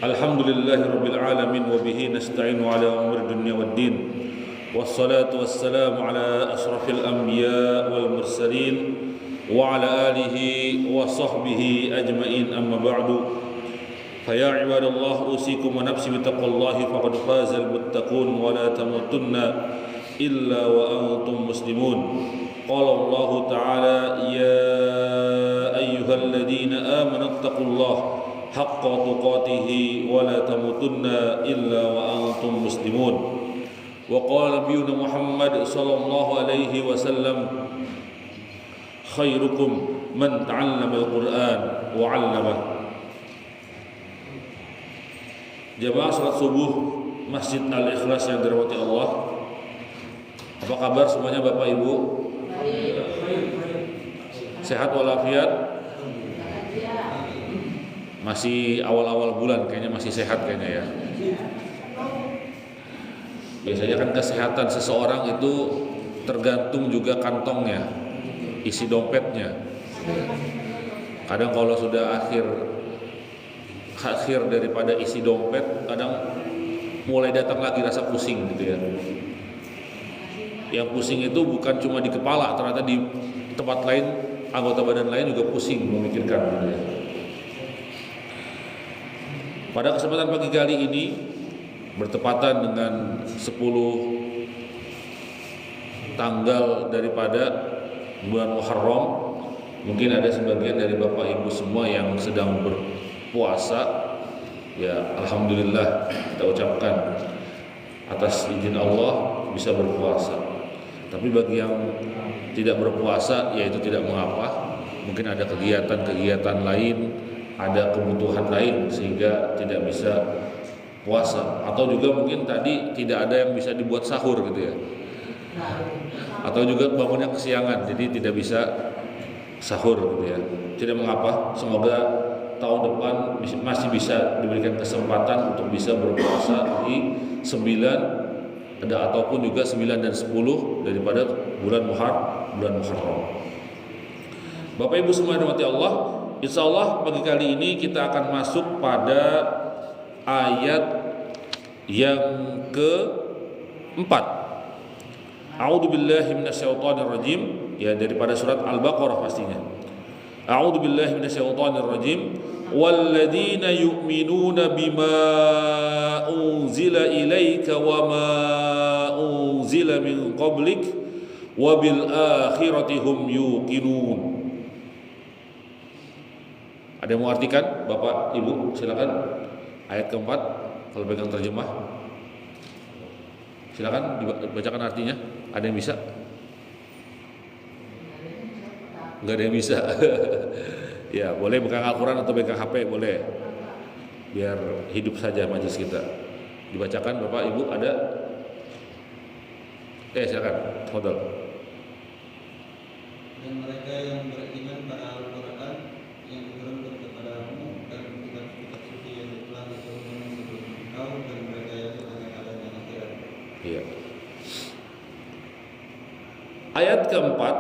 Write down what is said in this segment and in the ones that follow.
Alhamdulillahi rabbil alamin wa bihi nasta'inu ala umuri dunya waddin. Wassalatu wassalamu ala asrafil anbiya wal mursalin wa ala alihi wa sahbihi ajma'in, amma ba'du. Faya ibadallah, usikum wa nafsi bitaqwallahi faqad fazal muttaqun wa la tamutunna illa wa antum muslimun. Qala Allah ta'ala, ya ayyuhalladzina amanu taqullaha haqqa tuqatihi wa la tamutunna illa wa antum muslimun. Wa qala nabiyuna Muhammad sallallahu alaihi wasallam, khairukum man ta'allama al-Qur'an wa 'allama. Jamaah salat subuh Masjid Al-Ikhlas yang dirahmati Allah, apa kabar semuanya Bapak Ibu? Sehat walafiat? Masih awal-awal bulan, kayaknya masih sehat kayaknya ya. Biasanya kan kesehatan seseorang itu tergantung juga kantongnya, isi dompetnya. Kadang kalau sudah akhir daripada isi dompet, kadang mulai datang lagi rasa pusing gitu ya. Yang pusing itu bukan cuma di kepala, ternyata di tempat lain, anggota badan lain juga pusing memikirkan gitu ya. Pada kesempatan pagi kali ini bertepatan dengan 10 tanggal daripada bulan Muharram. Mungkin ada sebagian dari Bapak Ibu semua yang sedang berpuasa. Ya, alhamdulillah kita ucapkan atas izin Allah bisa berpuasa. Tapi bagi yang tidak berpuasa, ya itu tidak mengapa. Mungkin ada kegiatan-kegiatan lain, ada kebutuhan lain sehingga tidak bisa puasa, atau juga mungkin tadi tidak ada yang bisa dibuat sahur gitu ya, atau juga bangunnya kesiangan jadi tidak bisa sahur gitu ya. Tidak mengapa, semoga tahun depan masih bisa diberikan kesempatan untuk bisa berpuasa di 9 ataupun juga 9 dan 10 daripada bulan Muharram. Bapak Ibu semua yang dirahmati Allah, insyaallah pagi kali ini kita akan masuk pada ayat yang keempat. A'udzubillahi minasyaitonirrajim, ya daripada surat Al-Baqarah pastinya. A'udzubillahi minasyaitonirrajim. Walladzina yu'minuna bima unzila ilaika wa ma unzila min qablik wa bil akhirati hum yuqinun. Ada yang mau artikan? Bapak, Ibu, silakan. Ayat keempat, kalau pegang terjemah, silakan dibacakan artinya. Ada yang bisa? Enggak ada yang bisa. Ya, boleh pegang Al-Quran atau pegang HP, boleh. Biar hidup saja majelis kita. Dibacakan, Bapak, Ibu, ada? Silakan. Fadhal. Dan mereka yang beriman pada Al-Quran yang diturunkan kepadamu dan kitab-kitab suci yang telah diturunkan sebelum engkau, dan mereka yang akan adanya akhirat. Iya. Ayat keempat,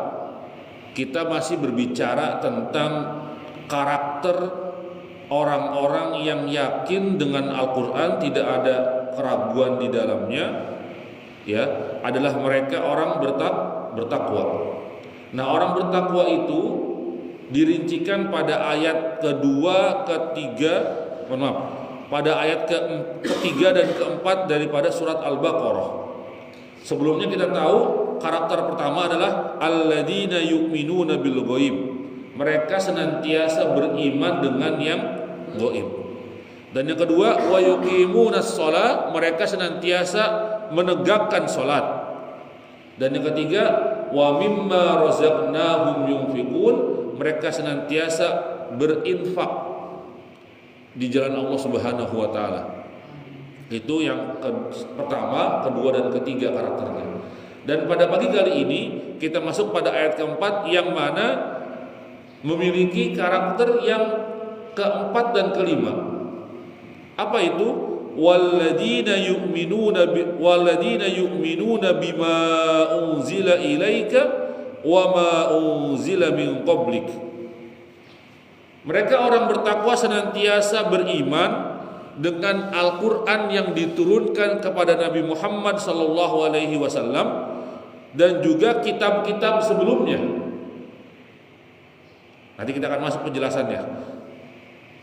kita masih berbicara tentang karakter orang-orang yang yakin dengan Al-Quran, tidak ada keraguan di dalamnya. Ya, adalah mereka orang bertakwa. Nah, orang bertakwa itu dirincikan pada ayat kedua, ketiga, pada ayat ketiga dan keempat daripada surat Al-Baqarah. Sebelumnya kita tahu karakter pertama adalah alladzina yu'minuna bil ghaib. Mereka senantiasa beriman dengan yang gaib. Dan yang kedua, wa yuqimunas shalah, mereka senantiasa menegakkan salat. Dan yang ketiga, wa mimma razaqnahum yunfiqun, mereka senantiasa berinfak di jalan Allah Subhanahu wa taala. Itu yang pertama, kedua dan ketiga karakternya. Dan pada pagi kali ini kita masuk pada ayat keempat yang mana memiliki karakter yang keempat dan kelima. Apa itu? Walladzina yu'minuna bima unzila ilaika wa ma unzila min qablik. Mereka orang bertakwa senantiasa beriman dengan Al-Quran yang diturunkan kepada Nabi Muhammad SAW dan juga kitab-kitab sebelumnya. Nanti kita akan masuk penjelasannya.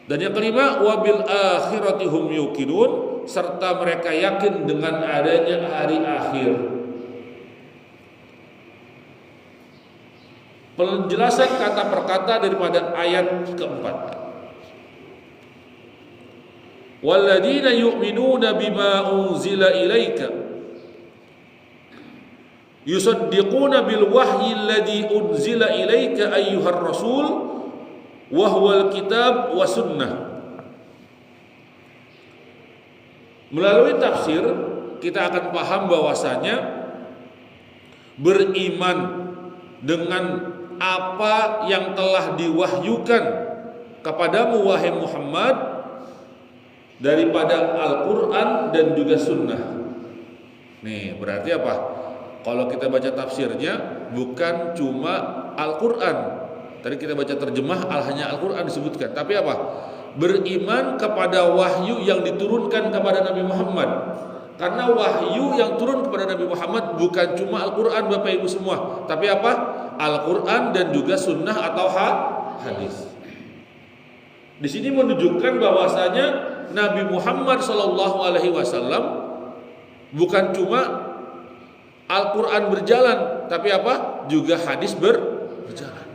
Dan yang kelima, wabil akhirati hum yuqinun, serta mereka yakin dengan adanya hari akhir. Penjelasan kata per kata daripada ayat keempat. Walladzina yu'minuna bima unzila ilaika yusaddiquna bil wahyi alladzi unzila ilaika ayyuhar rasul wa huwal kitab wa sunnah. Melalui tafsir kita akan paham bahwasanya beriman dengan apa yang telah diwahyukan kepadamu wahai Muhammad daripada Al-Quran dan juga sunnah. Nih berarti apa? Kalau kita baca tafsirnya bukan cuma Al-Quran. Tadi kita baca terjemah hanya Al-Quran disebutkan. Tapi apa? Beriman kepada wahyu yang diturunkan kepada Nabi Muhammad. Karena wahyu yang turun kepada Nabi Muhammad bukan cuma Al-Quran Bapak Ibu semua. Tapi apa? Al-Quran dan juga sunnah atau hadis. Di sini menunjukkan bahwasanya Nabi Muhammad SAW bukan cuma Al-Quran berjalan, tapi apa? Juga hadis berjalan.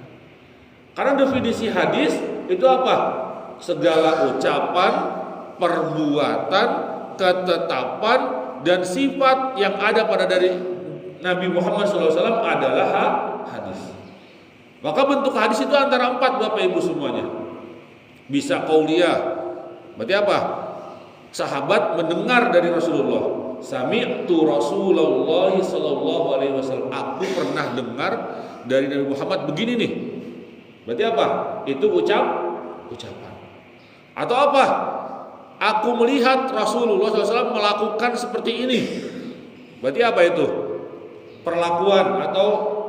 Karena definisi hadis itu apa? Segala ucapan, perbuatan, ketetapan, dan sifat yang ada pada dari Nabi Muhammad SAW adalah hadis. Maka bentuk hadis itu antara 4 Bapak Ibu semuanya. Bisa qauliyah, berarti apa? Sahabat mendengar dari Rasulullah. Sami'tu Rasulullah sallallahu alaihi wasallam. Aku pernah dengar dari Nabi Muhammad begini nih. Berarti apa? Itu ucapan. Atau apa? Aku melihat Rasulullah SAW melakukan seperti ini. Berarti apa itu? Perlakuan atau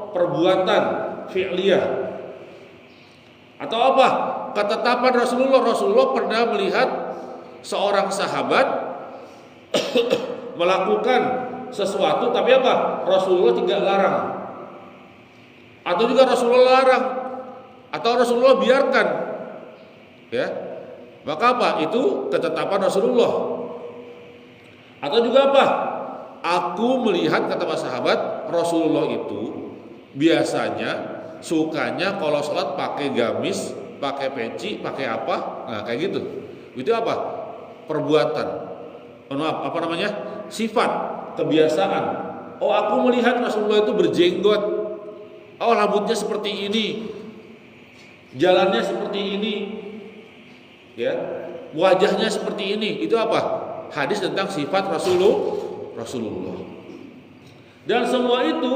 perbuatan fi'liyah. Atau apa? Ketetapan Rasulullah pernah melihat seorang sahabat melakukan sesuatu, tapi apa? Rasulullah tidak larang. Atau juga Rasulullah larang, atau Rasulullah biarkan. Ya. Maka apa? Itu ketetapan Rasulullah. Atau juga apa? Aku melihat, kata para sahabat, Rasulullah itu biasanya sukanya kalau sholat pakai gamis, pakai peci, pakai apa? Nah kayak gitu. Itu apa? Perbuatan. Apa namanya? Sifat, kebiasaan. Oh aku melihat Rasulullah itu berjenggot. Oh rambutnya seperti ini, jalannya seperti ini, ya, wajahnya seperti ini. Itu apa? Hadis tentang sifat Rasulullah. Dan semua itu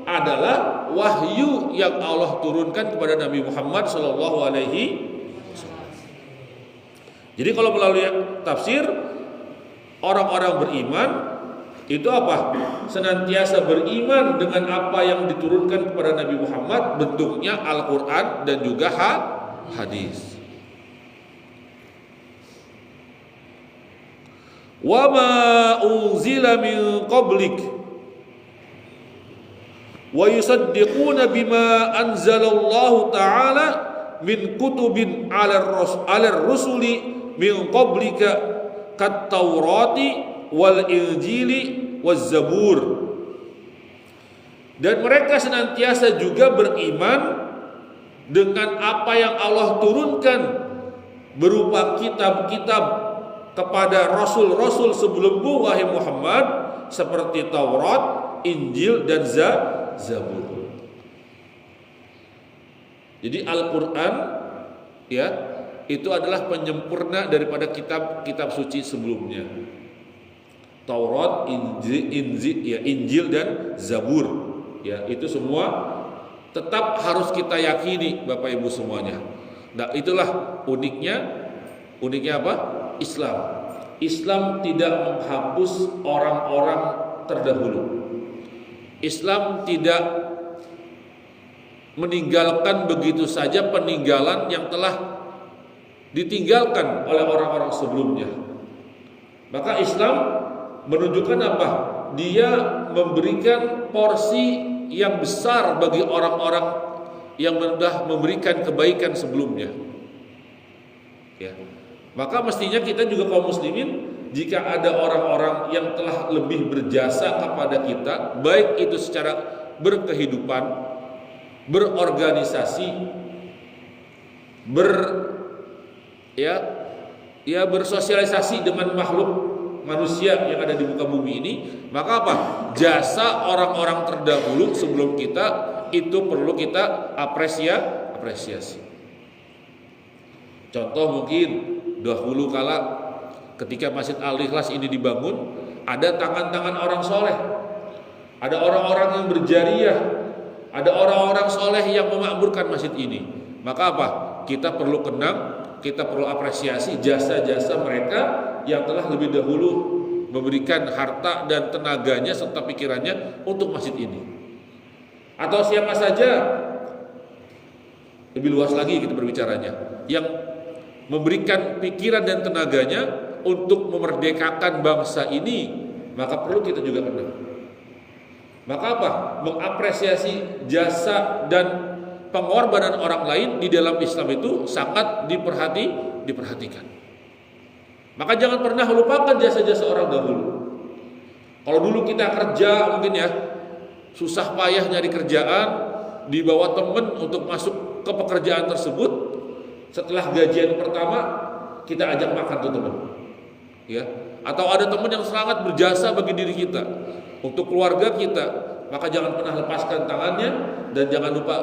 adalah wahyu yang Allah turunkan kepada Nabi Muhammad SAW. Jadi kalau melalui tafsir, orang-orang beriman itu apa? Senantiasa beriman dengan apa yang diturunkan kepada Nabi Muhammad, bentuknya Al-Quran dan juga hadis. Wa ma unzila min qablik wa yusaddiquna bima anzalallahu ta'ala min kutubin 'ala rusuli min qablika kat Taurati wal Injili waz Zabur. Dan mereka senantiasa juga beriman dengan apa yang Allah turunkan berupa kitab-kitab kepada rasul-rasul sebelummu wahai Muhammad, seperti Taurat, Injil dan Zabur. Jadi Al-Quran ya itu adalah penyempurna daripada kitab-kitab suci sebelumnya. Taurat, Injil dan Zabur. Ya, itu semua tetap harus kita yakini Bapak Ibu semuanya. Nah, itulah uniknya apa? Islam tidak menghapus orang-orang terdahulu. Islam tidak meninggalkan begitu saja peninggalan yang telah ditinggalkan oleh orang-orang sebelumnya. Maka Islam menunjukkan apa? Dia memberikan porsi yang besar bagi orang-orang yang sudah memberikan kebaikan sebelumnya. Ya. Maka mestinya kita juga kaum muslimin, jika ada orang-orang yang telah lebih berjasa kepada kita, baik itu secara berkehidupan, berorganisasi, bersosialisasi dengan makhluk manusia yang ada di muka bumi ini, maka apa? Jasa orang-orang terdahulu sebelum kita itu perlu kita apresiasi. Contoh mungkin dahulu kala ketika Masjid Al-Ikhlas ini dibangun, ada tangan-tangan orang soleh, ada orang-orang yang berjariah, ada orang-orang soleh yang memakmurkan masjid ini. Maka apa? Kita perlu kenang, kita perlu apresiasi jasa-jasa mereka yang telah lebih dahulu memberikan harta dan tenaganya serta pikirannya untuk masjid ini. Atau siapa saja, lebih luas lagi kita berbicaranya, yang memberikan pikiran dan tenaganya untuk memerdekakan bangsa ini, maka perlu kita juga kenal. Maka apa? Mengapresiasi jasa dan pengorbanan orang lain di dalam Islam itu sangat diperhatikan. Maka jangan pernah lupakan jasa-jasa orang dahulu. Kalau dulu kita kerja mungkin ya, susah payah nyari kerjaan, dibawa temen untuk masuk ke pekerjaan tersebut. Setelah gajian pertama kita ajak makan tuh temen, ya. Atau ada temen yang sangat berjasa bagi diri kita, untuk keluarga kita, maka jangan pernah lepaskan tangannya dan jangan lupa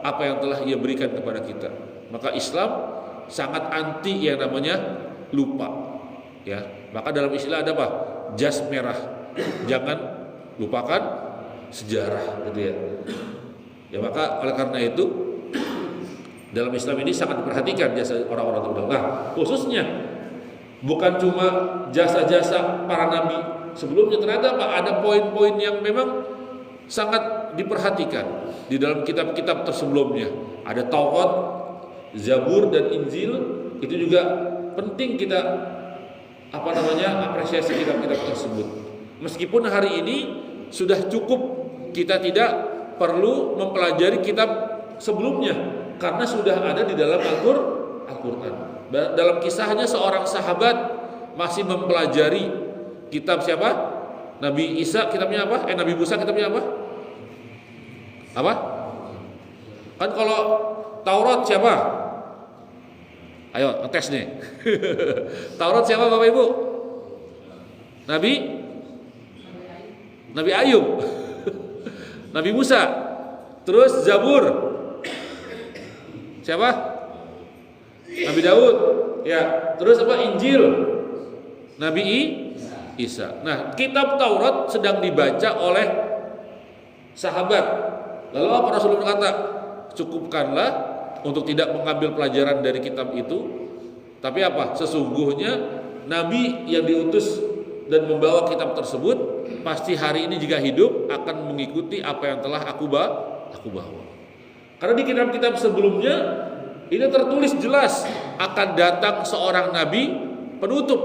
apa yang telah ia berikan kepada kita. Maka Islam sangat anti yang namanya lupa, ya. Maka dalam istilah ada apa? Jas merah, jangan lupakan sejarah, gitu ya. Ya, maka oleh karena itu dalam Islam ini sangat diperhatikan jasa orang-orang terdahulu. Nah, khususnya bukan cuma jasa-jasa para nabi sebelumnya, ternyata Pak, ada poin-poin yang memang sangat diperhatikan di dalam kitab-kitab tersebelumnya. Ada Taurat, Zabur dan Injil, itu juga penting kita apresiasi kitab-kitab tersebut. Meskipun hari ini sudah cukup, kita tidak perlu mempelajari kitab sebelumnya karena sudah ada di dalam Al-Quran. Dalam kisahnya seorang sahabat masih mempelajari kitab siapa? Nabi Isa kitabnya apa? Nabi Musa kitabnya apa? Apa? Kan kalau Taurat siapa? Ayo ngetes nih. Taurat siapa Bapak Ibu? Nabi Ayub. Nabi Musa. Terus Zabur siapa? Nabi Daud. Ya, terus apa? Injil Nabi Isa. Nah, kitab Taurat sedang dibaca oleh sahabat. Lalu apa Rasulullah berkata? Cukupkanlah untuk tidak mengambil pelajaran dari kitab itu. Tapi apa? Sesungguhnya Nabi yang diutus dan membawa kitab tersebut pasti hari ini jika hidup akan mengikuti apa yang telah aku bawa. Karena di kitab-kitab sebelumnya ini tertulis jelas akan datang seorang nabi penutup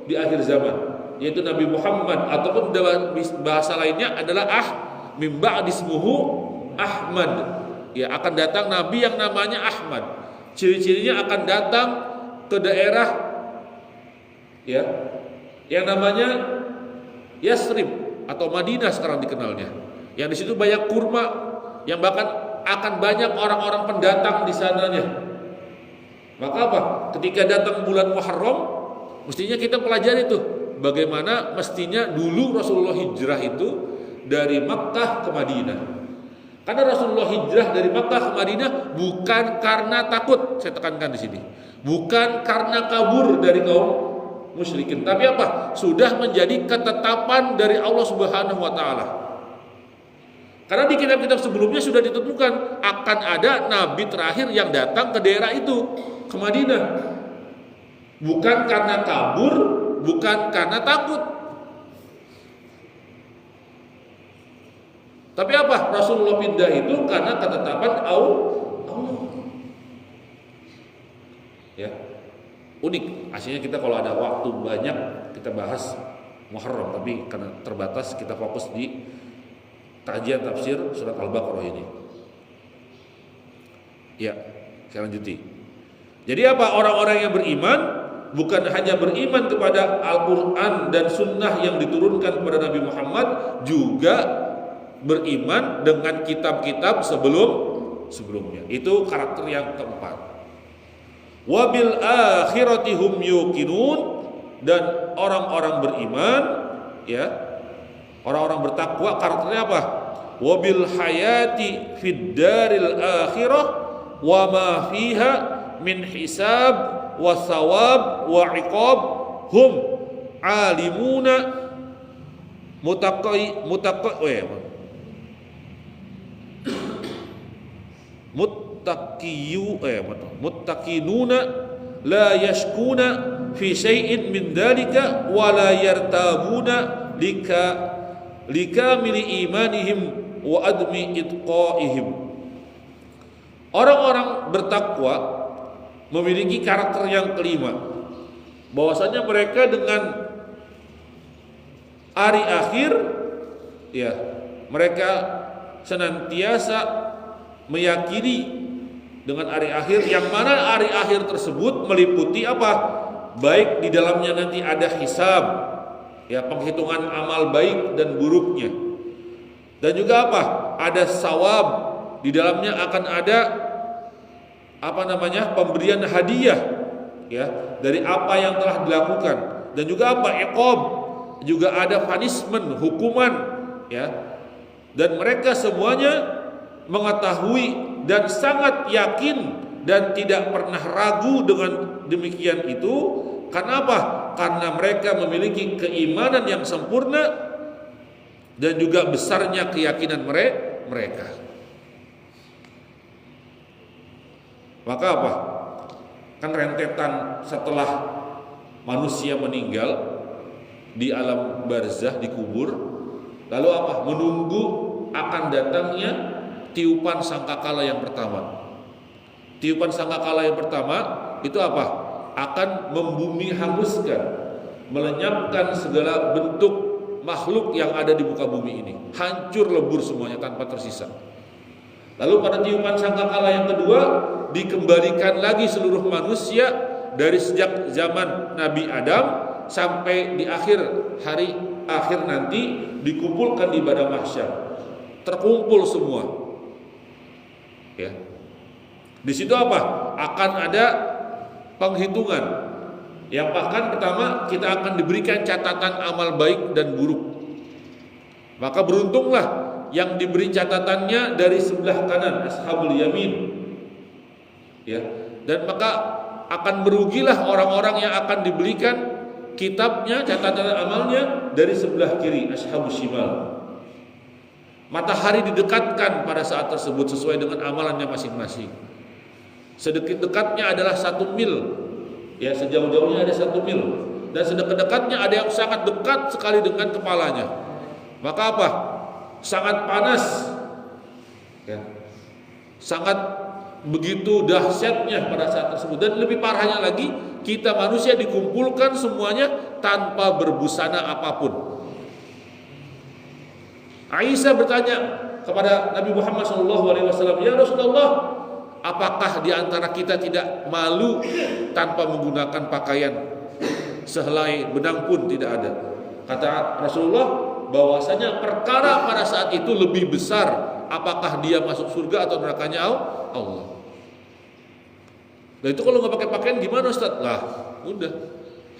di akhir zaman, yaitu Nabi Muhammad, ataupun bahasa lainnya adalah min ba'di ismuhu Ahmad. Ya, akan datang nabi yang namanya Ahmad. Ciri-cirinya akan datang ke daerah ya yang namanya Yasrib atau Madinah sekarang dikenalnya. Yang di situ banyak kurma, yang bahkan akan banyak orang-orang pendatang di sananya. Maka apa? Ketika datang bulan Muharram, mestinya kita pelajari itu bagaimana mestinya dulu Rasulullah hijrah itu dari Makkah ke Madinah. Karena Rasulullah hijrah dari Makkah ke Madinah bukan karena takut, saya tekankan di sini. Bukan karena kabur dari kaum musyrikin, tapi apa? Sudah menjadi ketetapan dari Allah Subhanahu wa taala. Karena di kitab-kitab sebelumnya sudah ditentukan akan ada nabi terakhir yang datang ke daerah itu, ke Madinah. Bukan karena kabur, bukan karena takut. Tapi apa? Rasulullah pindah itu karena ketetapan Allah. Ya. unik. Aslinya kita kalau ada waktu banyak kita bahas Muharram, tapi karena terbatas kita fokus di kajian tafsir surat Al-Baqarah ini. Ya, saya lanjuti. Jadi apa? Orang-orang yang beriman bukan hanya beriman kepada Al-Quran dan Sunnah yang diturunkan kepada Nabi Muhammad, juga beriman dengan kitab-kitab sebelumnya. Itu karakter yang keempat. Wabil akhirati hum yuqinun, dan orang-orang beriman, ya, orang-orang bertakwa karakternya apa? Wabil hayati fid daril akhirah wa ma fiha min hisab wa thawab wa iqab hum alimuna muttaqinuna la yashkuna fi syai'in min dalika wa la yartabuna likamili imanihim wa admi itqaihim. Orang-orang bertakwa memiliki karakter yang kelima, bahwasanya mereka dengan hari akhir, ya, mereka senantiasa meyakini dengan hari akhir, yang mana hari akhir tersebut meliputi apa? Baik di dalamnya nanti ada hisab, ya, penghitungan amal baik dan buruknya, dan juga apa? Ada sawab, di dalamnya akan ada pemberian hadiah, ya, dari apa yang telah dilakukan, dan juga apa? Iqab, juga ada punishment, hukuman, ya. Dan mereka semuanya mengetahui dan sangat yakin dan tidak pernah ragu dengan demikian itu. Karena apa? Karena mereka memiliki keimanan yang sempurna dan juga besarnya keyakinan mereka. Maka apa? Kan rentetan setelah manusia meninggal di alam barzah, di kubur, lalu apa? Menunggu akan datangnya tiupan sangkakala yang pertama. Tiupan sangkakala yang pertama itu apa? Akan membumi hanguskan, melenyapkan segala bentuk makhluk yang ada di muka bumi ini. Hancur lebur semuanya tanpa tersisa. Lalu pada tiupan sangkakala yang kedua, dikembalikan lagi seluruh manusia dari sejak zaman Nabi Adam sampai di akhir hari akhir nanti, dikumpulkan di padang mahsyar. Terkumpul semua. Ya. Di situ apa? Akan ada penghitungan. Yang bahkan pertama kita akan diberikan catatan amal baik dan buruk. Maka beruntunglah yang diberi catatannya dari sebelah kanan, ashabul yamin. Ya. Dan maka akan merugilah orang-orang yang akan diberikan kitabnya, catatan amalnya dari sebelah kiri, ashabus shimal. Matahari didekatkan pada saat tersebut sesuai dengan amalannya masing-masing. Sedekat-dekatnya adalah 1 mil, ya, sejauh-jauhnya ada 1 mil, dan sedekat-dekatnya ada yang sangat dekat sekali dengan kepalanya. Maka apa? Sangat panas, ya, sangat begitu dahsyatnya pada saat tersebut. Dan lebih parahnya lagi, kita manusia dikumpulkan semuanya tanpa berbusana apapun. Aisyah bertanya kepada Nabi Muhammad SAW, "Ya Rasulullah, apakah di antara kita tidak malu tanpa menggunakan pakaian? Sehelai benang pun tidak ada." Kata Rasulullah, bahwasanya perkara pada saat itu lebih besar, apakah dia masuk surga atau nerakanya Allah. Nah itu kalau nggak pakai pakaian gimana Ustaz? Lah udah,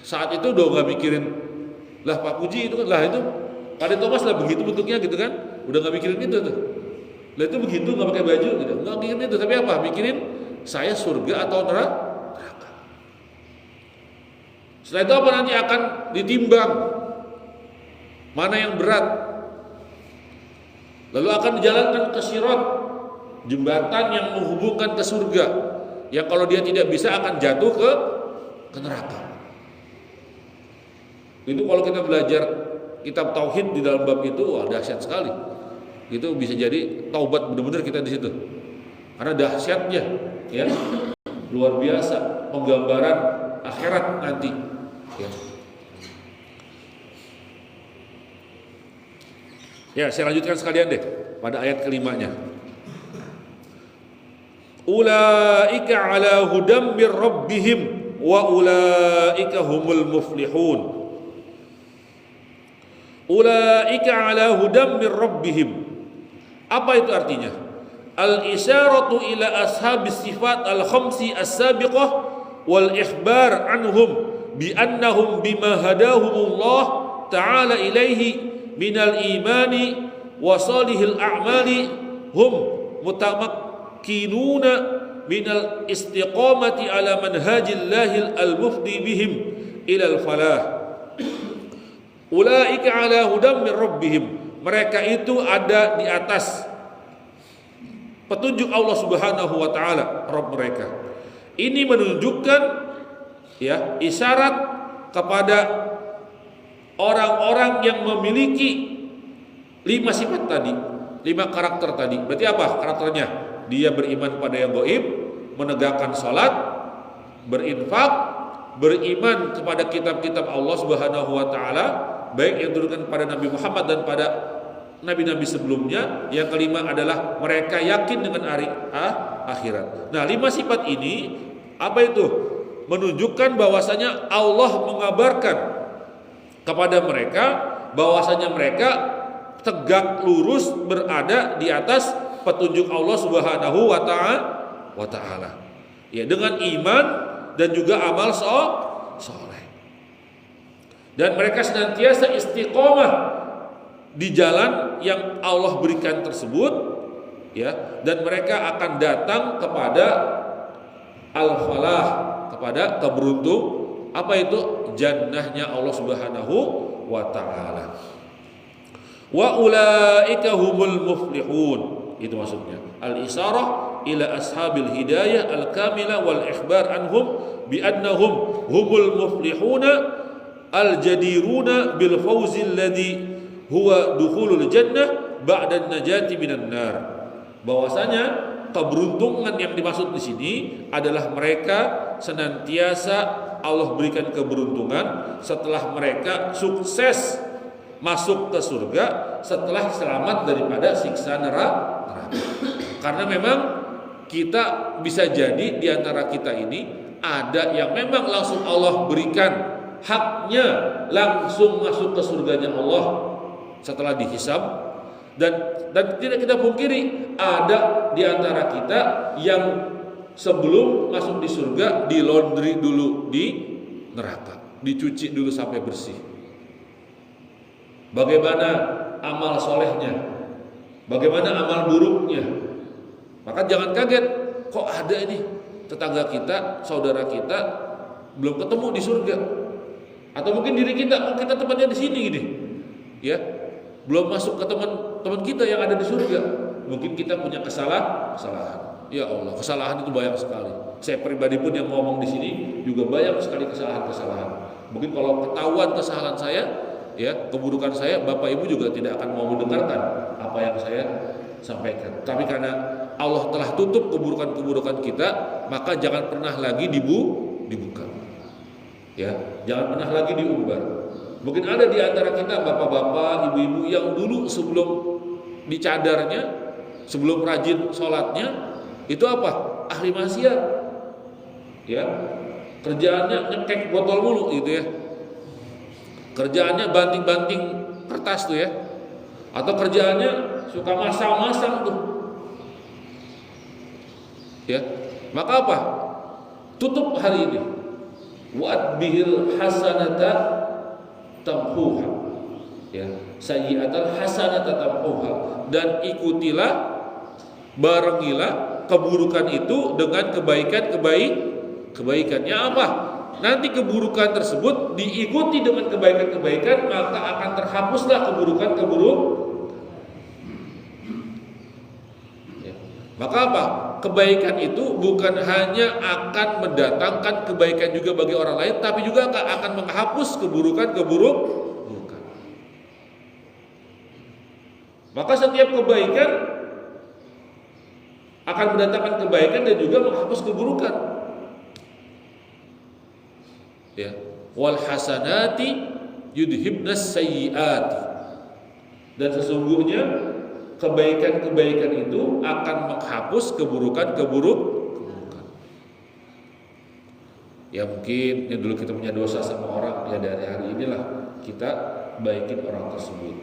saat itu udah nggak mikirin, lah Pak Puji itu kan, lah itu Pak Thomas lah begitu bentuknya gitu kan, udah nggak mikirin itu tuh. Lah itu begitu nggak pakai baju gitu, nggak mikirin itu, tapi apa? Mikirin saya surga atau neraka. Setelah itu apa? Nanti akan ditimbang mana yang berat, lalu akan dijalankan ke sirat, jembatan yang menghubungkan ke surga, yang kalau dia tidak bisa akan jatuh ke neraka. Itu kalau kita belajar kitab tauhid di dalam bab itu, wah dahsyat sekali. Itu bisa jadi taubat benar-benar kita di situ. Karena dahsyatnya, ya, luar biasa penggambaran akhirat nanti. Ya. Ya, saya lanjutkan sekalian deh pada ayat kelimanya. Ulaika ala hudam mir rabbihim wa ulaika humul muflihun. Ulaika ala hudam mir rabbihim. Apa itu artinya? Al-isyaratu ila ashabis sifat al-khamsi as-sabiqah wal ikhbar anhum bi annahum bima hadahumullah ta'ala ilaihi minal imani wa salihil a'mali hum mutamakkinuna minal istiqamati ala manhajillahil al-mufdi bihim ilal falah. Ulaika ala hudam min rabbihim. Mereka itu ada di atas petunjuk Allah Subhanahu wa taala, Rabb mereka. Ini menunjukkan ya isyarat kepada orang-orang yang memiliki 5 sifat tadi, 5 karakter tadi. Berarti apa karakternya? Dia beriman pada yang gaib, menegakkan salat, berinfak, beriman kepada kitab-kitab Allah Subhanahu wa taala, baik yang diturunkan pada Nabi Muhammad dan pada nabi-nabi sebelumnya. Yang kelima adalah mereka yakin dengan hari akhirat. Nah, 5 sifat ini apa itu? Menunjukkan bahwasanya Allah mengabarkan kepada mereka bahwasanya mereka tegak lurus berada di atas petunjuk Allah Subhanahu wa taala. Ya, dengan iman dan juga amal soleh. Dan mereka senantiasa istiqomah di jalan yang Allah berikan tersebut, ya, dan mereka akan datang kepada al-falah, kepada keberuntung. Apa itu? Jannahnya Allah Subhanahu wa taala. Wa ulaika humul muflihun. Itu maksudnya. Al-isyarah ila ashabil hidayah al-kamilah wal ikhbar anhum bi annahum humul muflihuna al-jadiruna bil fawzil ladzi huwa dukhulul jannah ba'da najati minan nar. Bahwasanya keberuntungan yang dimaksud di sini adalah mereka senantiasa Allah berikan keberuntungan setelah mereka sukses masuk ke surga setelah selamat daripada siksa neraka. Karena memang kita bisa jadi di antara kita ini ada yang memang langsung Allah berikan haknya langsung masuk ke surganya Allah setelah dihisab, dan tidak kita pungkiri ada di antara kita yang sebelum masuk di surga di laundry dulu di neraka, dicuci dulu sampai bersih. Bagaimana amal solehnya, bagaimana amal buruknya. Maka jangan kaget, kok ada ini tetangga kita, saudara kita belum ketemu di surga, atau mungkin diri kita, kita tempatnya di sini gini, ya, belum masuk ke teman-teman kita yang ada di surga. Mungkin kita punya kesalahan. Ya Allah, kesalahan itu banyak sekali. Saya pribadi pun yang ngomong di sini juga banyak sekali kesalahan-kesalahan. Mungkin kalau ketahuan kesalahan saya, ya, keburukan saya, Bapak Ibu juga tidak akan mau mendengarkan apa yang saya sampaikan. Tapi karena Allah telah tutup keburukan-keburukan kita, maka jangan pernah lagi dibuka. Ya, jangan pernah lagi diumbar. Mungkin ada di antara kita bapak-bapak, ibu-ibu yang dulu sebelum dicadarnya, sebelum rajin sholatnya, itu apa? Ahli maksiat. Ya, kerjaannya nyekek botol mulu gitu ya. Kerjaannya banting-banting kertas tuh ya. Atau kerjaannya suka masang-masang tuh. Ya. Maka apa? Tutup hari ini. Wa bihil hasanata tamhuha, ya, sayyi'atal hasanata tamhuha, dan ikutilah, barengilah keburukan itu dengan kebaikannya. Apa? Nanti keburukan tersebut diikuti dengan kebaikan-kebaikan, maka akan terhapuslah keburukan-keburukan. Ya. Maka apa? Kebaikan itu bukan hanya akan mendatangkan kebaikan juga bagi orang lain, tapi juga akan menghapus keburukan. Maka setiap kebaikan akan mendatangkan kebaikan dan juga menghapus keburukan. Ya. Wal hasanati yudhibnas sayyiati. Dan sesungguhnya kebaikan-kebaikan itu akan menghapus keburukan-keburukan. Ya mungkin yang dulu kita punya dosa sama orang, ya dari hari inilah kita baikin orang tersebut.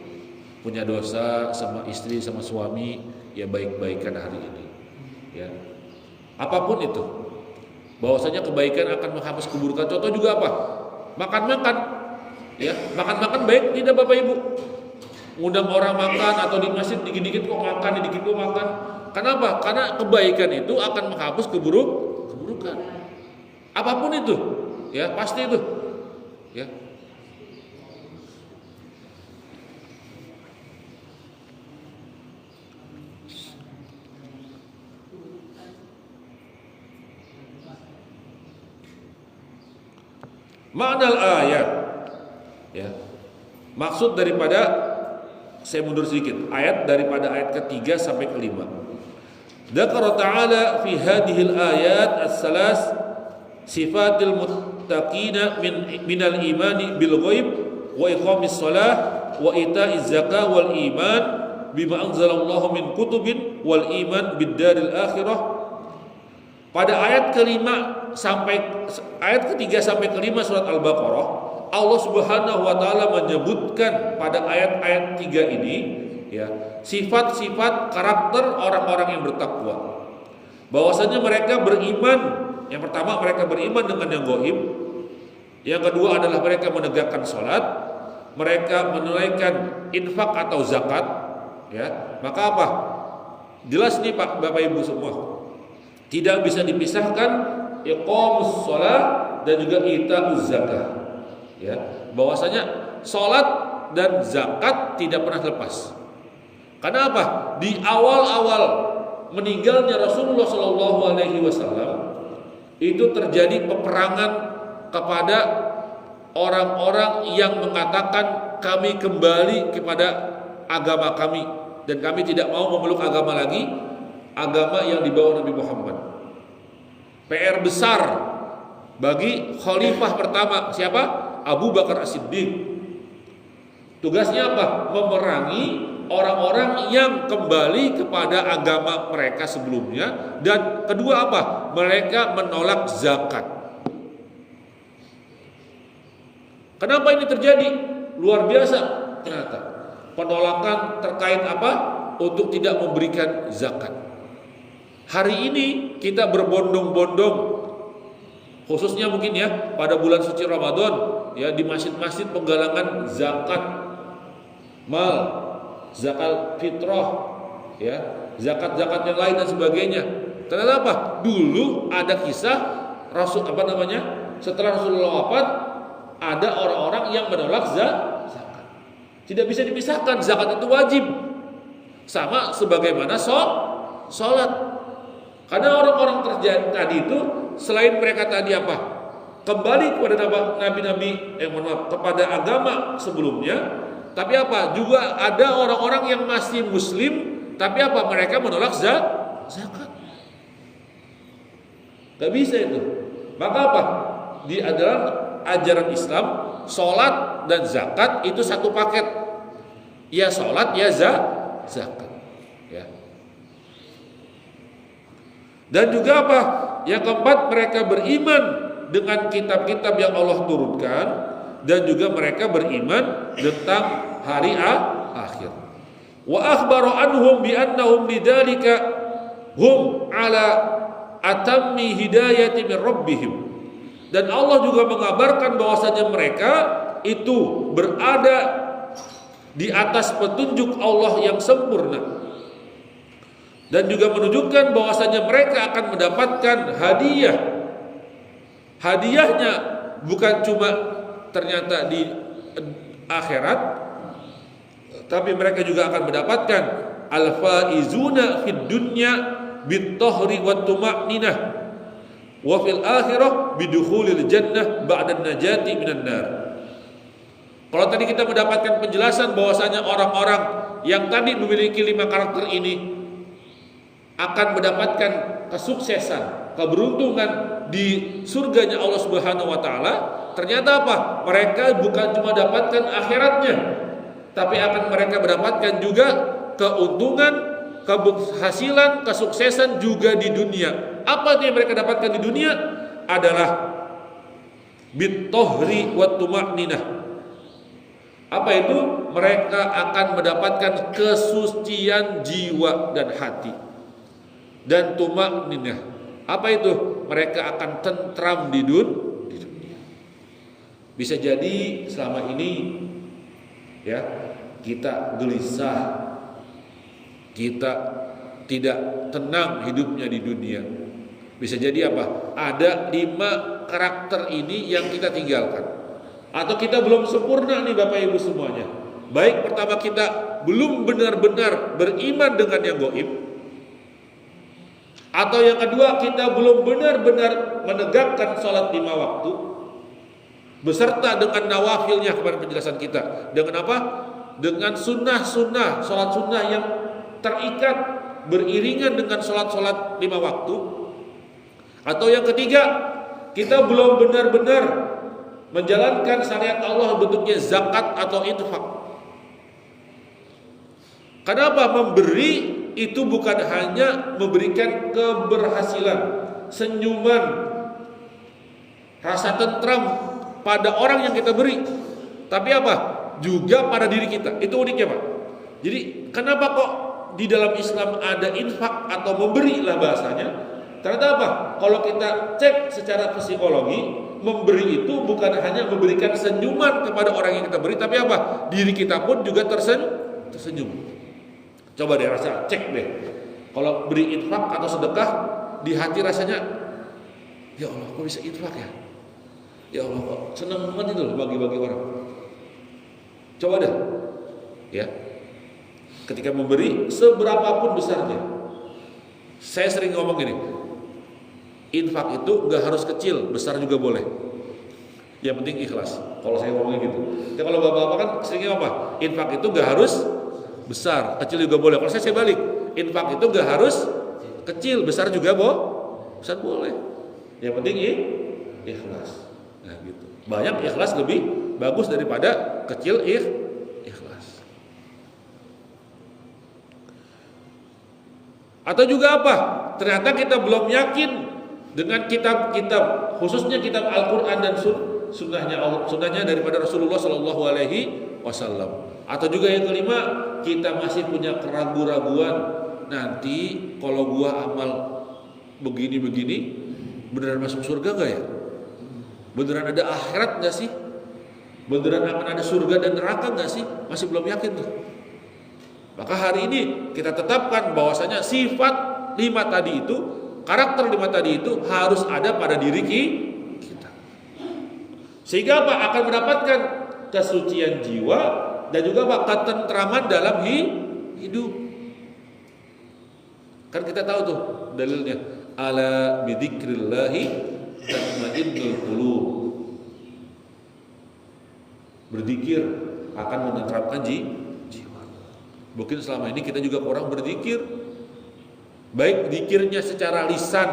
Punya dosa sama istri, sama suami, ya baik-baikan hari ini. Ya. Apapun itu. Bahwasanya kebaikan akan menghapus keburukan. Contoh juga apa? Makan-makan. Ya, makan-makan baik tidak Bapak Ibu? Ngundang orang makan atau di masjid dikit-dikit kok makan, dikit kok makan. Kenapa? Karena kebaikan itu akan menghapus keburukan. Apapun itu, ya pasti itu, ya. Ma'nal ayat, ya. Maksud daripada, saya mundur sedikit, ayat daripada ayat ketiga sampai kelima. Dzakara ta'ala fi hadhil ayat as-salas sifatil muttaqina minal imani bil ghaib wa iqamis shalah wa ita'iz zakah wal iman bima anzalallahu min kutubin wal iman bid daril akhirah. Pada ayat kelima sampai ayat ketiga sampai kelima surat Al-Baqarah, Allah Subhanahu wa taala menyebutkan pada ayat-ayat 3 ini, ya, sifat-sifat karakter orang-orang yang bertakwa. Bahwasanya mereka beriman, yang pertama mereka beriman dengan yang gaib. Yang kedua adalah mereka menegakkan salat, mereka menunaikan infak atau zakat, ya. Maka apa? Jelas nih Pak, Bapak Ibu semua. Tidak bisa dipisahkan iqamus shalah dan juga ita'uz zakah. Ya, bahwasanya salat dan zakat tidak pernah lepas. Karena apa? Di awal-awal meninggalnya Rasulullah Shallallahu Alaihi Wasallam itu terjadi peperangan kepada orang-orang yang mengatakan kami kembali kepada agama kami dan kami tidak mau memeluk agama lagi, agama yang dibawa Nabi Muhammad. PR besar bagi khalifah pertama siapa? Abu Bakar As-Siddiq. Tugasnya apa? Memerangi orang-orang yang kembali kepada agama mereka sebelumnya. Dan kedua apa? Mereka menolak zakat. Kenapa ini terjadi? Luar biasa ternyata. Penolakan terkait apa? Untuk tidak memberikan zakat. Hari ini kita berbondong-bondong, khususnya mungkin ya pada bulan suci Ramadan, ya di masjid-masjid penggalangan zakat mal, zakat fitrah, ya zakat-zakat yang lain dan sebagainya. Ternyata apa? Dulu ada kisah Rasul setelah Rasulullah wafat ada orang-orang yang menolak zakat. Tidak bisa dipisahkan, zakat itu wajib. Sama sebagaimana sholat. Karena orang-orang terjadi tadi itu selain mereka tadi apa? Kembali kepada nabi-nabi kepada agama sebelumnya, tapi apa? Juga ada orang-orang yang masih muslim, tapi apa? Mereka menolak zakat. Gak bisa itu. Maka apa? Di dalam ajaran Islam, sholat dan zakat itu satu paket. Ya sholat, ya zakat. Ya. Dan juga apa? Yang keempat, mereka beriman dengan kitab-kitab yang Allah turunkan dan juga mereka beriman tentang hari akhir. Wa akhbaru anhum bi annahum bidzalika hum ala atammi hidayati min rabbihim. Dan Allah juga mengabarkan bahwasanya mereka itu berada di atas petunjuk Allah yang sempurna. Dan juga menunjukkan bahwasanya mereka akan mendapatkan hadiah. Hadiahnya bukan cuma ternyata di akhirat, tapi mereka juga akan mendapatkan al-faizuna fid dunya bit-tahri wat-tuma'ninah wa fil akhirah bidukhulil jannah ba'da najati minan nar. Kalau tadi kita mendapatkan penjelasan bahwasanya orang-orang yang tadi memiliki 5 karakter ini akan mendapatkan kesuksesan, keberuntungan di surganya Allah Subhanahu wa taala, ternyata apa? Mereka bukan cuma dapatkan akhiratnya, tapi akan mereka mendapatkan juga keuntungan, keberhasilan, kesuksesan juga di dunia. Apa yang mereka dapatkan di dunia? Adalah bit-tohri wa tuma'ninah. Apa itu? Mereka akan mendapatkan kesucian jiwa dan hati. Dan tuma'ninah. Apa itu? Mereka akan tentram di dunia. Bisa jadi selama ini ya kita gelisah, kita tidak tenang hidupnya di dunia. Bisa jadi apa? Ada 5 karakter ini yang kita tinggalkan, atau kita belum sempurna nih Bapak Ibu semuanya. Baik, pertama kita belum benar-benar beriman dengan yang gaib, atau yang kedua kita belum benar-benar menegakkan sholat 5 waktu beserta dengan nawafilnya. Kemarin penjelasan kita dengan apa? Dengan sunnah-sunnah, sholat sunnah yang terikat beriringan dengan sholat-sholat 5 waktu. Atau yang ketiga, kita belum benar-benar menjalankan syariat Allah bentuknya zakat atau infak. Kenapa? Memberi itu bukan hanya memberikan keberhasilan, senyuman, rasa tentram pada orang yang kita beri, tapi apa? Juga pada diri kita. Itu uniknya Pak. Jadi kenapa kok di dalam Islam ada infak atau memberi lah bahasanya? Ternyata apa? Kalau kita cek secara psikologi, memberi itu bukan hanya memberikan senyuman kepada orang yang kita beri, tapi apa? Diri kita pun juga tersenyum. Coba deh rasa, cek deh. Kalau beri infak atau sedekah, di hati rasanya, ya Allah kok bisa infak ya? Ya Allah kok senang banget itu loh bagi-bagi orang. Coba deh, ya. Ketika memberi, seberapapun besarnya. Saya sering ngomong gini, infak itu gak harus kecil, besar juga boleh. Yang penting ikhlas. Kalau saya ngomongnya gitu. Ya kalau bapak-bapak kan seringnya apa? Infak itu gak harus besar, kecil juga boleh. Kalau saya balik, infak itu gak harus kecil, besar juga besar boleh. Yang penting ikhlas. Nah gitu. Banyak ikhlas lebih bagus daripada kecil ikhlas. Atau juga apa? Ternyata kita belum yakin dengan kitab-kitab, khususnya kitab Al-Quran dan sunnahnya daripada Rasulullah Shallallahu Alaihi Wasallam. Atau juga yang kelima, kita masih punya keraguan-raguan. Nanti kalau gua amal begini-begini, beneran masuk surga gak ya? Beneran ada akhirat gak sih? Beneran akan ada surga dan neraka gak sih? Masih belum yakin tuh. Maka hari ini kita tetapkan bahwasanya sifat 5 tadi itu, karakter 5 tadi itu harus ada pada diri kita. Sehingga apa? Akan mendapatkan kesucian jiwa dan juga ketentraman dalam hidup. Kan kita tahu tuh dalilnya, ala bidzikrillahi tatmainnul qulub. Berzikir akan menenteramkan jiwa. Mungkin selama ini kita juga kurang berzikir. Baik zikirnya secara lisan,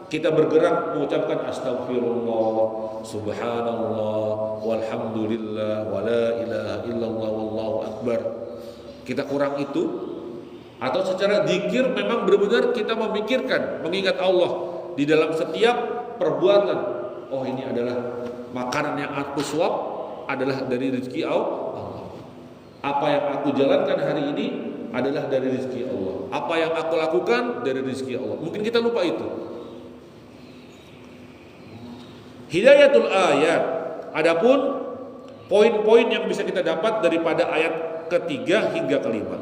kita bergerak mengucapkan astagfirullah, subhanallah, walhamdulillah, wala ilaha illallah, wallahu akbar. Kita kurang itu. Atau secara zikir memang benar-benar kita memikirkan, mengingat Allah di dalam setiap perbuatan. Oh ini adalah makanan yang aku suap adalah dari rezeki Allah. Apa yang aku jalankan hari ini adalah dari rezeki Allah. Apa yang aku lakukan dari rezeki Allah. Mungkin kita lupa itu. Hidayatul ayat. Adapun poin-poin yang bisa kita dapat daripada ayat ketiga hingga kelima.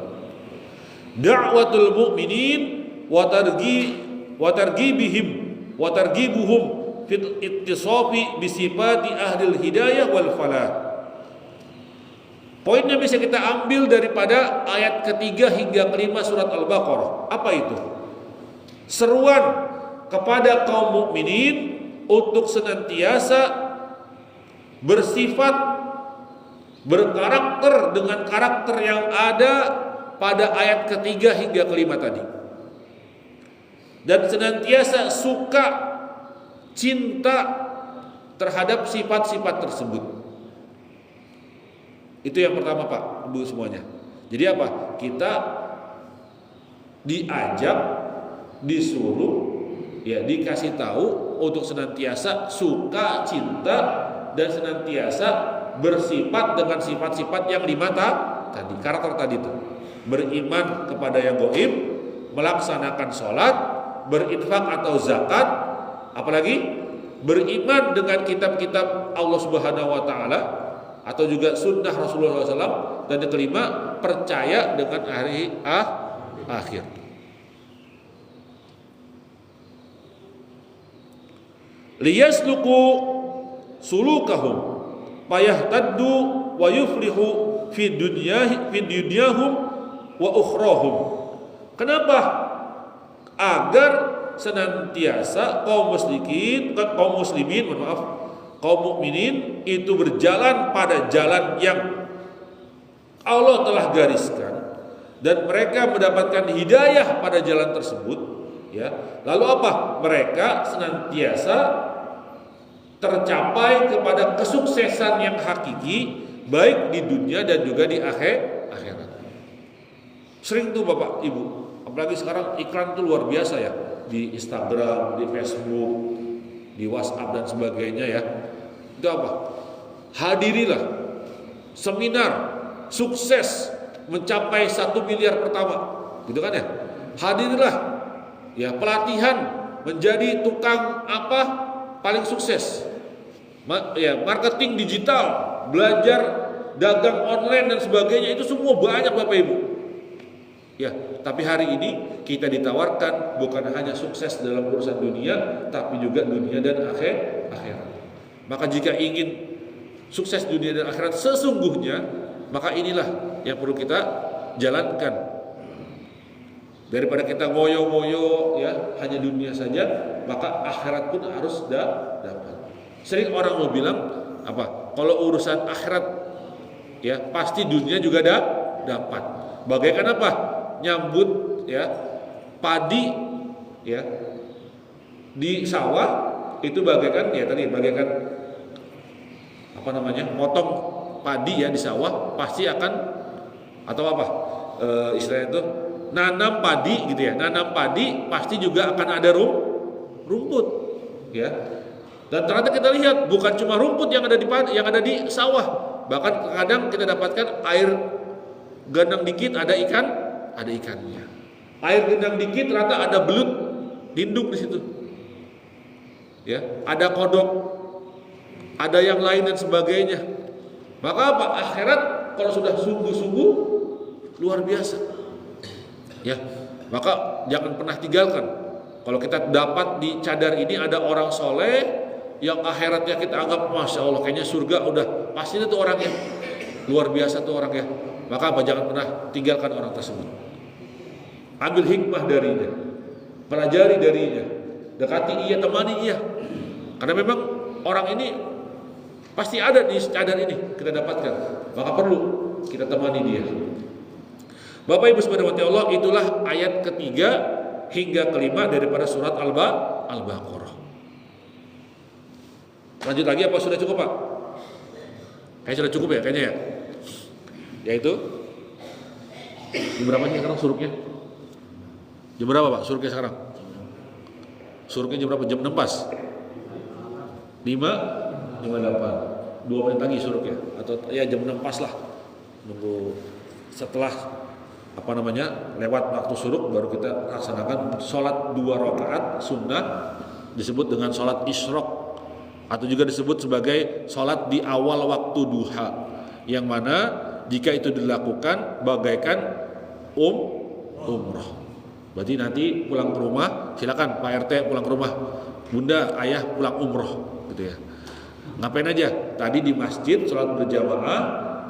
Da'watul mu'minin wa targhibihim wa targhibuhum fit ittisafi bi sifati ahlil hidayah wal falah. Poin yang bisa kita ambil daripada ayat ketiga hingga kelima surat Al-Baqarah, apa itu? Seruan kepada kaum mukminin untuk senantiasa bersifat, berkarakter dengan karakter yang ada pada ayat ketiga hingga kelima tadi, dan senantiasa suka, cinta terhadap sifat-sifat tersebut. Itu yang pertama Pak, Ibu semuanya. Jadi apa? Kita diajak, disuruh, ya dikasih tahu untuk senantiasa suka, cinta, dan senantiasa bersifat dengan sifat-sifat yang 5 tadi, karakter tadi itu. Beriman kepada yang gaib, melaksanakan sholat, berinfak atau zakat, apalagi beriman dengan kitab-kitab Allah Subhanahu wa taala atau juga sunnah Rasulullah SAW, dan yang kelima percaya dengan hari akhir. Liyasluku sulukahum fayahtaddu wa yuflihu fi dunyahum wa ukhrahum. Kenapa? Agar senantiasa kaum mukminin itu berjalan pada jalan yang Allah telah gariskan, dan mereka mendapatkan hidayah pada jalan tersebut, ya. Lalu apa? Mereka senantiasa tercapai kepada kesuksesan yang hakiki, baik di dunia dan juga di akhirat. Sering tuh Bapak Ibu, apalagi sekarang iklan tuh luar biasa ya, di Instagram, di Facebook, di WhatsApp dan sebagainya ya. Itu apa? Hadirilah seminar sukses mencapai 1 miliar pertama, gitu kan ya. Hadirilah ya pelatihan menjadi tukang apa paling sukses, ya marketing digital, belajar dagang online dan sebagainya. Itu semua banyak Bapak Ibu. Ya, tapi hari ini kita ditawarkan bukan hanya sukses dalam urusan dunia, tapi juga dunia dan akhirat. Maka jika ingin sukses dunia dan akhirat sesungguhnya, maka inilah yang perlu kita jalankan. Daripada kita ngoyo-ngoyo ya hanya dunia saja, maka akhirat pun harus dapat. Sering orang mau bilang apa? Kalau urusan akhirat ya pasti dunia juga dapat. Bagaikan apa? Nyambut ya padi ya di sawah itu bagaikan ya tadi bagaikan apa namanya potong padi ya di sawah pasti akan atau apa istilahnya itu nanam padi gitu ya, nanam padi pasti juga akan ada rumput ya. Dan ternyata kita lihat bukan cuma rumput yang ada di padi, yang ada di sawah, bahkan kadang kita dapatkan air genang dikit ada ikannya. Air genang dikit ternyata ada belut hidup di situ. Ya, ada kodok, ada yang lain dan sebagainya. Maka apa? Akhirat kalau sudah sungguh-sungguh luar biasa. Ya, maka jangan pernah tinggalkan. Kalau kita dapat di cadar ini ada orang soleh yang akhiratnya kita anggap masya Allah kayaknya surga udah pasti itu orangnya luar biasa tuh orangnya. Maka apa? Jangan pernah tinggalkan orang tersebut. Ambil hikmah darinya, pelajari darinya, dekati ia, temani ia. Karena memang orang ini pasti ada di cadar ini kita dapatkan, maka perlu kita temani dia. Bapak Ibu subhanahu wa ta'ala, itulah ayat ketiga hingga kelima daripada surat Al-Baqarah. Lanjut lagi apa sudah cukup Pak? Kayaknya sudah cukup ya kayaknya ya. Yaitu jam berapa nih sekarang suruknya? Jam berapa Pak suruknya sekarang? Suruknya jam berapa? Jam 6 pas? 5:58 2 menit lagi suruknya. Atau ya jam 6 pas lah. Nunggu setelah apa namanya lewat waktu suruk baru kita laksanakan sholat 2 rakaat sunnah, disebut dengan sholat isyraq atau juga disebut sebagai sholat di awal waktu duha, yang mana jika itu dilakukan bagaikan umroh. Berarti nanti pulang ke rumah, silakan Pak RT pulang ke rumah, Bunda, Ayah pulang umroh, gitu ya. Ngapain aja? Tadi di masjid sholat berjamaah,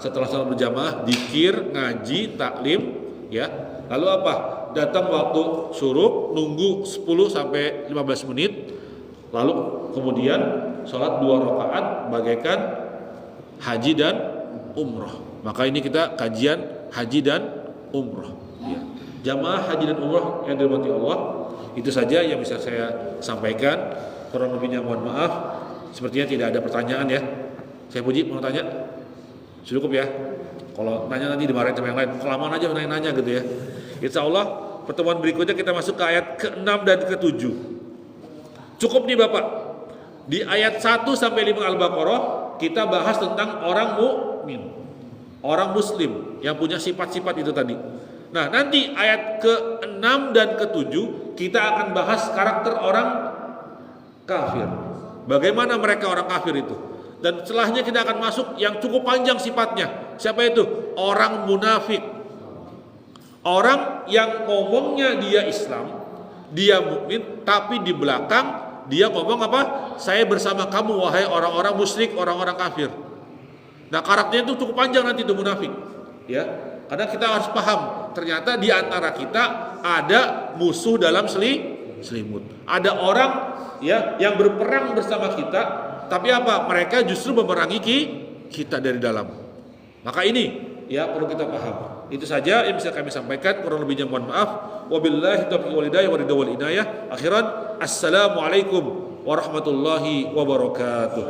setelah sholat berjamaah dzikir, ngaji, taklim, ya. Lalu apa? Datang waktu suruk, nunggu 10 sampai 15 menit, lalu kemudian sholat 2 rakaat bagaikan haji dan umroh. Maka ini kita kajian haji dan umroh, ya. Jamaah haji dan umroh yang dirahmati Allah, itu saja yang bisa saya sampaikan. Kurang lebihnya mohon maaf. Sepertinya tidak ada pertanyaan ya. Saya Puji mau tanya? Cukup ya. Kalau nanya nanti dimarahin sama yang lain. Kelamaan aja nanya gitu ya. Insya Allah pertemuan berikutnya kita masuk ke ayat ke-6 dan ke-7. Cukup nih Bapak. Di ayat 1 sampai 5 Al-Baqarah kita bahas tentang orang mukmin, orang muslim yang punya sifat-sifat itu tadi. Nah, nanti ayat ke-6 dan ke-7 kita akan bahas karakter orang kafir. Bagaimana mereka orang kafir itu? Dan setelahnya kita akan masuk yang cukup panjang sifatnya. Siapa itu? Orang munafik. Orang yang ngomongnya dia Islam, dia mukmin, tapi di belakang dia ngomong apa? Saya bersama kamu wahai orang-orang musyrik, orang-orang kafir. Nah, karakternya itu cukup panjang nanti itu munafik. Ya. Karena kita harus paham, ternyata di antara kita ada musuh dalam selimut. Ada orang ya yang berperang bersama kita, tapi apa? Mereka justru memerangi kita dari dalam. Maka ini ya perlu kita paham. Itu saja yang bisa kami sampaikan, kurang lebihnya mohon maaf. Wabillahi taufiq wal hidayah wa ridha wal inayah. Akhiran, assalamualaikum warahmatullahi wabarakatuh.